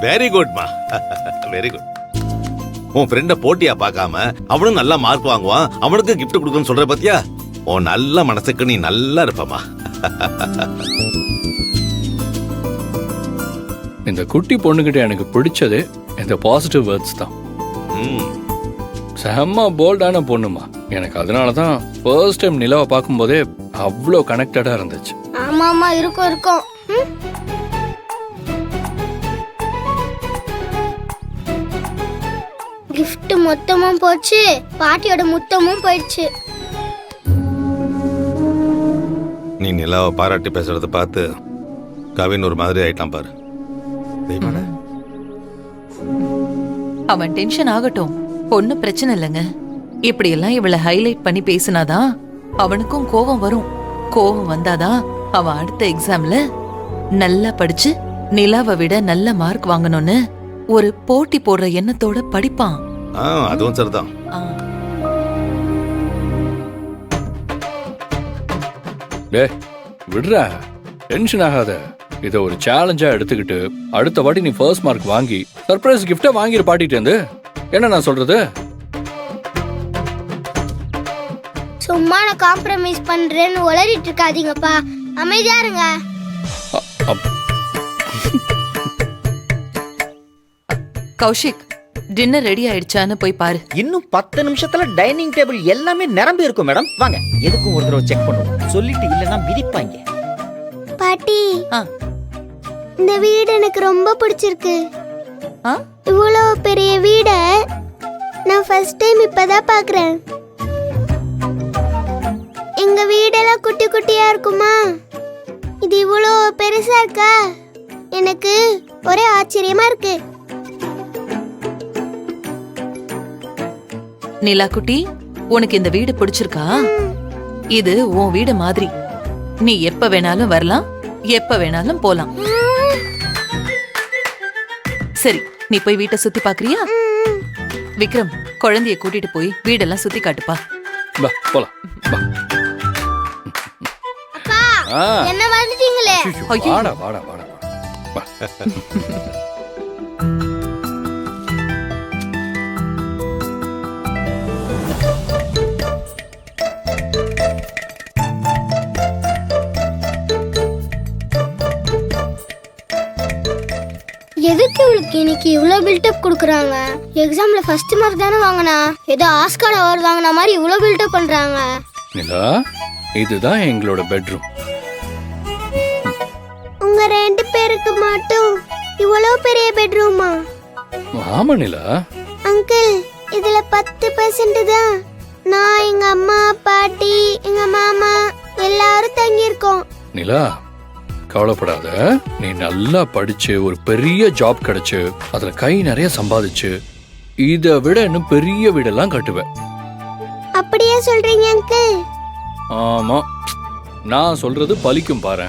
Very குட்மா, very good. உன் ஃப்ரெண்ட போட்டியா பார்க்காம அவனும் நல்லா மார்க் வாங்குவான், அவனுக்கு கிஃப்ட் கொடுக்கணும்னு சொல்ற பத்தியா? உன் நல்ல மனசுக்கு நீ நல்லா இருப்பமா. இந்த குட்டி பொண்ணுகிட்ட எனக்கு பிடிச்சது இந்த பாசிட்டிவ் வேர்ட்ஸ் தான். செம்ம போல்டான பொண்ணுமா. எனக்கு அதனால தான் ஃபர்ஸ்ட் டைம் நிலாவை பார்க்கும்போதே அவ்வளோ கனெக்டடா இருந்துச்சு. ஆமாமா, இருக்கும் இருக்கும். கிஃப்ட் மொத்தமும் போச்சு, பாட்டியோட முத்தமும் போயிடுச்சு. நீ நிலாவை பாராட்டி பேசுறத பார்த்து கவின் ஒரு மாதிரி ஆயிட்டான் பாரு. அவன் டென்ஷன் ஆகட்டும், ஒன்னும் பிரச்சனை இல்லைங்க. இப்படி எல்லாம் இவளை ஹைலைட் பண்ணி பேசினாதான் அவனுக்கும் கோபம் வரும். கோபம் வந்தாதான் அவன் அடுத்த எக்ஸாம்ல நல்லா படிச்சு நிலாவை விட நல்ல மார்க் வாங்கணும்னு ஒரு போட்டி போடுற எண்ணத்தோட படிப்பான். அதுவும் சரிதான். விடுறா, டென்ஷன் ஆகாத. இத ஒரு சேலஞ்சா எடுத்துக்கிட்டு அடுத்த வாட்டி நீ ஃபர்ஸ்ட் மார்க் வாங்கி சர்ப்ரைஸ் கிஃப்டா வாங்கிரு பாட்டிட்டு இருந்து. என்ன நான் சொல்றது? சும்மா நான் காம்ப்ரமைஸ் பண்றேன்னு உளறிட்டு இருக்காதீங்கப்பா, அமைதியா இருங்க. கௌஷிக், டின்னர் ரெடி ஆயிடுச்சான்னு போய் பாரு. இன்னும் 10 நிமிஷத்துல டைனிங் டேபிள் எல்லாமே நிரம்பி இருக்கும் மேடம். வாங்க, எதுக்கும் ஒரு தடவை செக் பண்ணுவோம். சொல்லிட்டு இல்லைன்னா மிதிப்பாங்க. பாட்டி, இந்த வீடு எனக்கு ரொம்ப பிடிச்சிருக்கு. இவ்வளோ பெரிய வீட நான் ஃபர்ஸ்ட் டைம் இப்பதான் பாக்குறேன். எங்க வீடெல்லாம் குட்டி குட்டியா இருக்குமா, இது இவ்வளோ பெருசா இருக்கா? எனக்கு ஒரே ஆச்சரியமா இருக்கு. நிலா குட்டி, உனக்கு இந்த வீடு பிடிச்சிருக்கா? இது உன் வீடு மாதிரி. நீ எப்ப வேணாலும் வரலாம், எப்ப வேணாலும் போலாம். சரி, நீ போய் வீட்டை சுத்தி பாக்குறியா? விக்ரம், குழந்தைய கூட்டிட்டு போய் வீடெல்லாம் சுத்தி காட்டுப்பா. போலாம். என்ன வந்துட்டீங்களே? வாடா வாடா வாடா. எதுக்கு இவளுக்கு இன்னைக்கு இவ்வளோ பில்டப் கொடுக்குறாங்க? எக்ஸாம்ல ஃபர்ஸ்ட் மார்க் தானே வாங்கினா, ஏதோ ஆஸ்கார் அவார்டு வாங்கின மாதிரி இவ்வளோ பில்டப் பண்றாங்க. நிலா, இதுதான் எங்களோட பெட்ரூம். உங்க 2 பேருக்கு மட்டும் இவ்வளோ பெரிய பெட்ரூமா? ஆமா நிலா. அங்கிள், இதுல 10% தான் நான், எங்க அம்மா, பாட்டி, எங்க மாமா எல்லாரும் தங்கி இருக்கோம். நிலா, கவலைப்படாத. நீ நல்லா படிச்சு ஒரு பெரிய ஜாப் கிடைச்சு அதுல கை நிறைய சம்பாதிச்சு இதை விட இன்னும் பெரிய வீடெல்லாம் கட்டுவேன். அப்படியே சொல்றீங்க அங்கிள்? ஆமா, நான் சொல்றது பலிக்கும் பாரு.